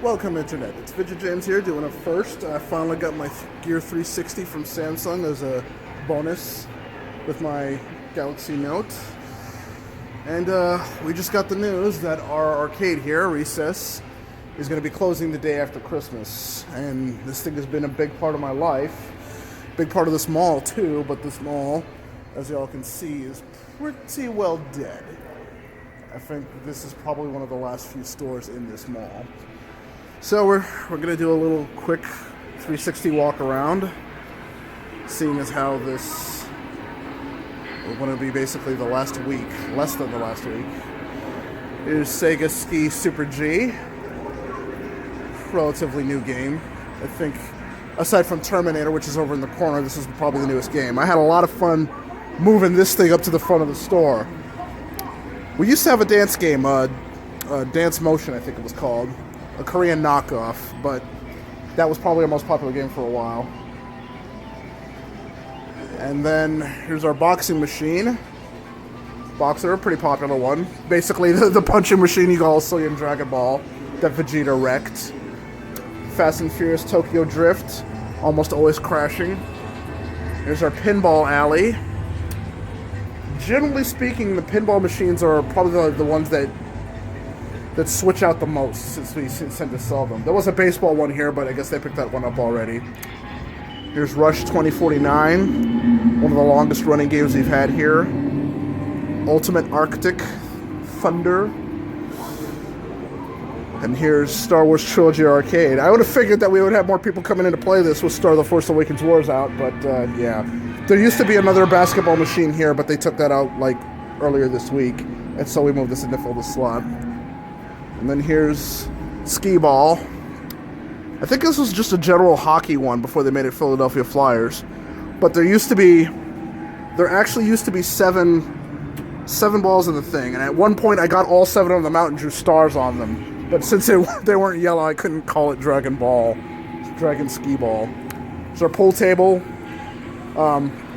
Welcome, Internet. It's Vidya James here doing a first. I finally got my Gear 360 from Samsung as a bonus with my Galaxy Note. And we just got the news that our arcade here, Recess, is going to be closing the day after Christmas. And this thing has been a big part of my life. Big part of this mall, too, but this mall, as y'all can see, is pretty well dead. I think this is probably one of the last few stores in this mall. So we're going to do a little quick 360 walk around, seeing as how this is going to be basically the last week, less than the last week. Here's Sega Ski Super G, relatively new game. I think, aside from Terminator, which is over in the corner, this is probably the newest game. I had a lot of fun moving this thing up to the front of the store. We used to have a dance game, Dance Motion, I think it was called. A Korean knockoff, but that was probably our most popular game for a while. And then here's our boxing machine. Boxer, a pretty popular one. Basically the punching machine you also see in Dragon Ball that Vegeta wrecked. Fast and Furious Tokyo Drift, almost always crashing. Here's our pinball alley. Generally speaking, the pinball machines are probably the ones that switch out the most since we tend to sell them. There was a baseball one here, but I guess they picked that one up already. Here's Rush 2049, one of the longest running games we've had here. Ultimate Arctic Thunder. And here's Star Wars Trilogy Arcade. I would have figured that we would have more people coming in to play this with Star The Force Awakens Wars out, but yeah. There used to be another basketball machine here, but they took that out like earlier this week, and so we moved this in to fill the slot. And then here's Skee Ball. I think this was just a general hockey one before they made it Philadelphia Flyers. But there actually used to be seven balls in the thing. And at one point I got all 7 of them out and drew stars on them. But since they weren't yellow, I couldn't call it Dragon Ball. Dragon Skee Ball. It's our pool table.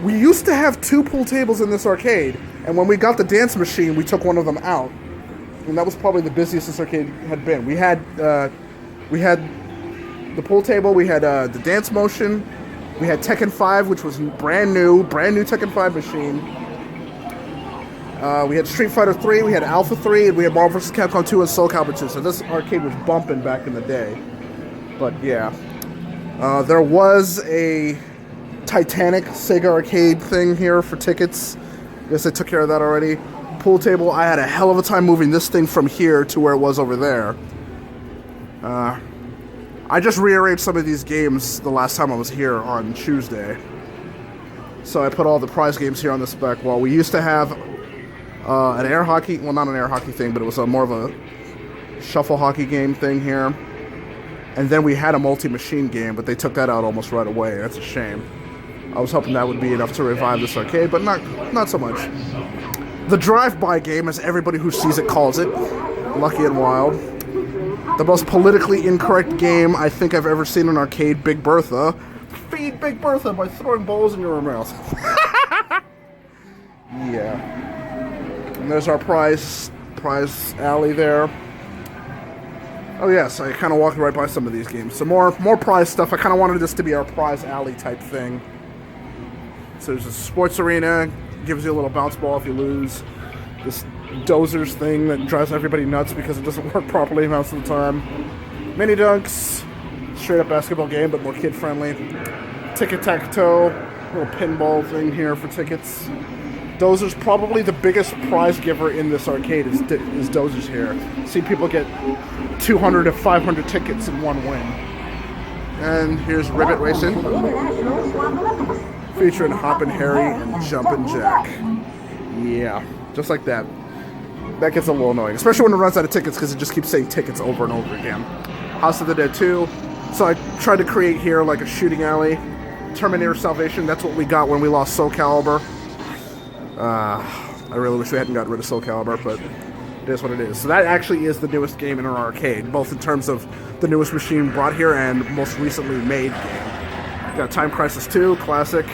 We used to have 2 pool tables in this arcade. And when we got the dance machine, we took one of them out. And that was probably the busiest this arcade had been. We had the pool table, we had the dance motion, we had Tekken 5, which was brand new Tekken 5 machine. We had Street Fighter 3, we had Alpha 3, and we had Marvel vs. Capcom 2 and Soul Calibur 2. So this arcade was bumping back in the day. But yeah. There was a Titanic Sega arcade thing here for tickets. I guess I took care of that already. Pool table, I had a hell of a time moving this thing from here to where it was over there. I just rearranged some of these games the last time I was here on Tuesday. So I put all the prize games here on this back wall. We used to have an air hockey, well, not an air hockey thing, but it was more of a shuffle hockey game thing here. And then we had a multi-machine game, but they took that out almost right away. That's a shame. I was hoping that would be enough to revive this arcade, but not so much. The drive-by game, as everybody who sees it calls it, Lucky and Wild. The most politically incorrect game I think I've ever seen in an arcade, Big Bertha. Feed Big Bertha by throwing balls in your mouth. Yeah. And there's our prize alley there. Oh yes, I kind of walked right by some of these games. So more prize stuff. I kind of wanted this to be our prize alley type thing. So there's a sports arena. Gives you a little bounce ball if you lose. This dozers thing that drives everybody nuts because it doesn't work properly most of the time. Mini dunks, straight up basketball game but more kid friendly. Tic-tac-toe, little pinball thing here for tickets. Dozers, probably the biggest prize giver in this arcade is Dozers here. See people get 200 to 500 tickets in one win. And here's Ribbit Racing. Featuring Hoppin' Harry and Jumpin' Jack. Yeah, just like that. That gets a little annoying, especially when it runs out of tickets because it just keeps saying tickets over and over again. House of the Dead 2. So I tried to create here like a shooting alley. Terminator Salvation, that's what we got when we lost Soul Calibur. I really wish we hadn't gotten rid of Soul Calibur, but it is what it is. So that actually is the newest game in our arcade, both in terms of the newest machine brought here and most recently made game. Got Time Crisis 2, classic.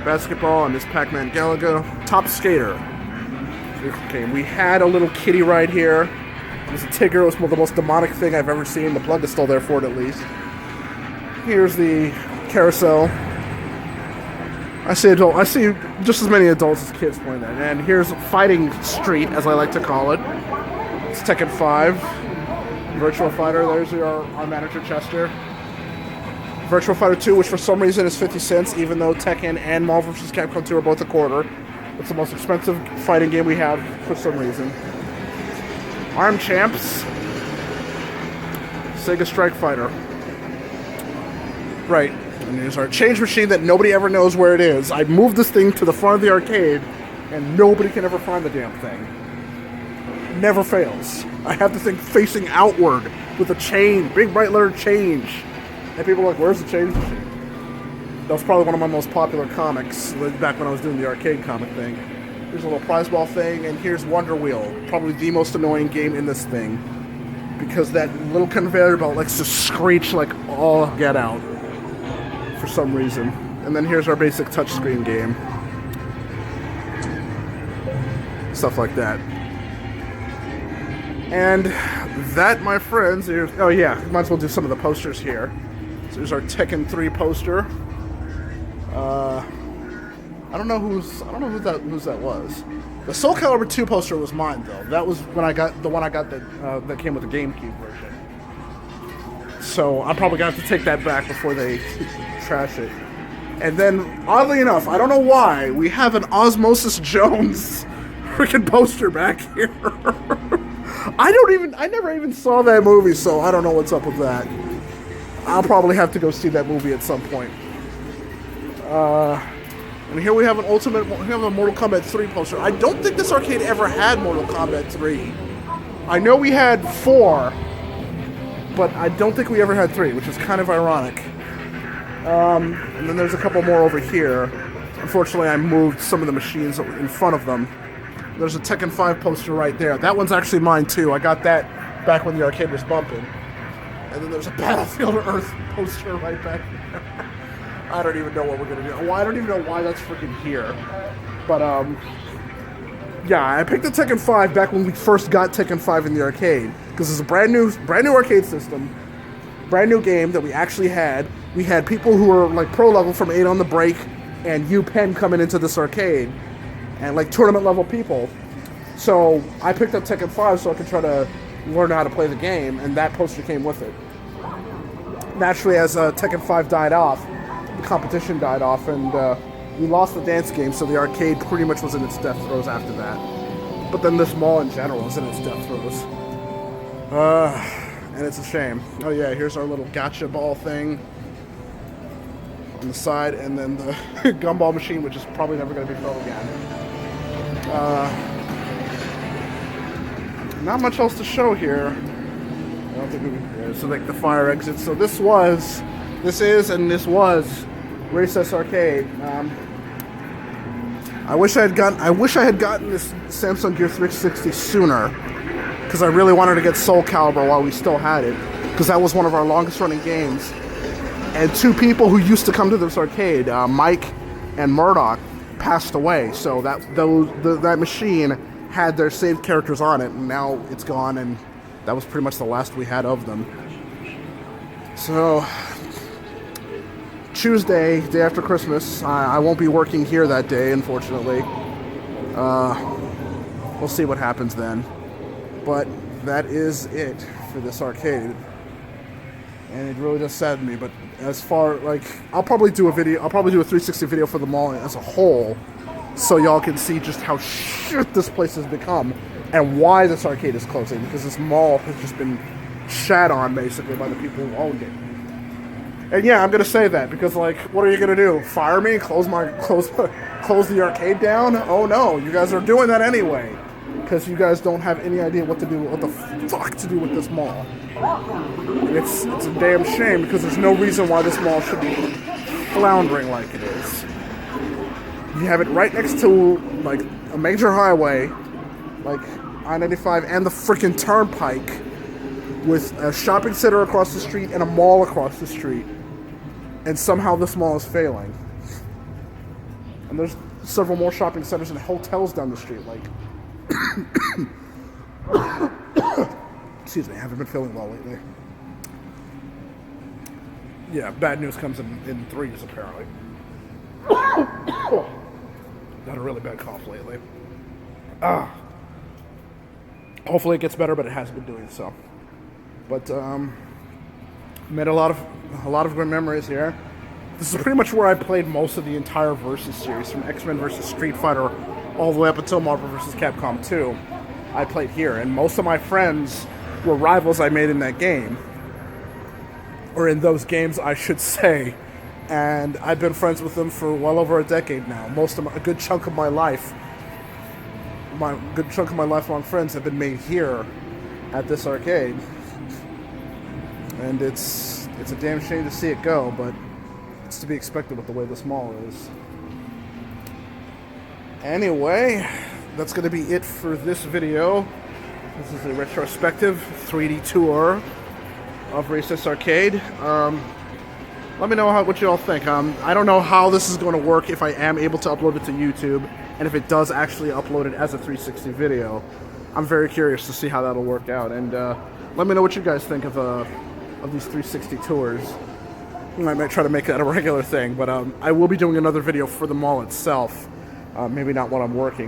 Basketball and Miss Pac-Man Galaga. Top Skater. Okay, we had a little kiddie ride here. It was a Tigger. It was the most demonic thing I've ever seen. The plug is still there for it, at least. Here's the carousel. I see just as many adults as kids playing that. And here's Fighting Street, as I like to call it. It's Tekken 5. Virtual Fighter. There's our manager, Chester. Virtual Fighter 2, which for some reason is 50 cents, even though Tekken and Marvel vs. Capcom 2 are both a quarter. It's the most expensive fighting game we have for some reason. Arm Champs. Sega Strike Fighter. Right. And there's our change machine that nobody ever knows where it is. I moved this thing to the front of the arcade, and nobody can ever find the damn thing. Never fails. I have the thing facing outward with a chain, big bright letter change. And people are like, where's the change machine? That was probably one of my most popular comics back when I was doing the arcade comic thing. Here's a little prize ball thing, and here's Wonder Wheel. Probably the most annoying game in this thing. Because that little conveyor belt likes to screech like all get out. For some reason. And then here's our basic touchscreen game. Stuff like that. And that, my friends, is... Oh yeah, might as well do some of the posters here. So there's our Tekken 3 poster. I don't know whose that was. The Soul Calibur 2 poster was mine though. That was when I got the one I got that came with the GameCube version. So I'm probably gonna have to take that back before they trash it. And then, oddly enough, I don't know why, we have an Osmosis Jones freaking poster back here. I never even saw that movie, so I don't know what's up with that. I'll probably have to go see that movie at some point. And here we have a Mortal Kombat 3 poster. I don't think this arcade ever had Mortal Kombat 3. I know we had 4, but I don't think we ever had 3, which is kind of ironic. And then there's a couple more over here. Unfortunately, I moved some of the machines in front of them. There's a Tekken 5 poster right there. That one's actually mine too. I got that back when the arcade was bumping. And then there's a Battlefield Earth poster right back there. I don't even know what we're gonna do. Well, I don't even know why that's freaking here. But yeah, I picked the Tekken 5 back when we first got Tekken 5 in the arcade because it's a brand new arcade system, brand new game that we actually had. We had people who were like pro level from 8 on the Break and U-Pen coming into this arcade, and like tournament level people. So I picked up Tekken 5 so I could try to learn how to play the game, and that poster came with it. Naturally, as Tekken 5 died off, the competition died off, and we lost the dance game, so the arcade pretty much was in its death throes after that. But then this mall in general is in its death throes. And it's a shame. Oh yeah, here's our little gotcha ball thing on the side, and then the gumball machine, which is probably never going to be built again. Not much else to show here. I don't think we can. So like the fire exit. So this was Recess Arcade. I wish I had gotten this Samsung Gear 360 sooner, because I really wanted to get Soul Calibur while we still had it, because that was one of our longest running games. And 2 people who used to come to this arcade, Mike and Murdoch, passed away. So that machine had their saved characters on it, and now it's gone, and that was pretty much the last we had of them. So Tuesday, day after Christmas, I won't be working here that day, unfortunately. We'll see what happens then. But that is it for this arcade. And it really does sadden me, but as far, like, I'll probably do a 360 video for the mall as a whole, so y'all can see just how shit this place has become, and why this arcade is closing, because this mall has just been shat on, basically, by the people who owned it. And yeah, I'm gonna say that, because, like, what are you gonna do? Fire me? Close the arcade down? Oh no, you guys are doing that anyway, because you guys don't have any idea what the fuck to do with this mall. And it's a damn shame, because there's no reason why this mall should be floundering like it is. You have it right next to, like, a major highway, like I-95 and the freaking turnpike, with a shopping center across the street and a mall across the street. And somehow this mall is failing. And there's several more shopping centers and hotels down the street, like... Excuse me, I haven't been feeling well lately. Yeah, bad news comes in threes, apparently. Got a really bad cough lately. Hopefully it gets better, but it hasn't been doing so. But made a lot of good memories here. This is pretty much where I played most of the entire Versus series, from X-Men vs. Street Fighter all the way up until Marvel vs. Capcom 2. I played here, and most of my friends were rivals I made in that game. Or in those games, I should say. And I've been friends with them for well over a decade now. A good chunk of my lifelong friends have been made here at this arcade. And it's a damn shame to see it go, but it's to be expected with the way this mall is. Anyway, that's going to be it for this video. This is a retrospective 3D tour of Recess Arcade. Let me know what you all think. I don't know how this is going to work, if I am able to upload it to YouTube, and if it does actually upload it as a 360 video. I'm very curious to see how that'll work out, and let me know what you guys think of these 360 tours. I might try to make that a regular thing, but I will be doing another video for the mall itself. Maybe not while I'm working,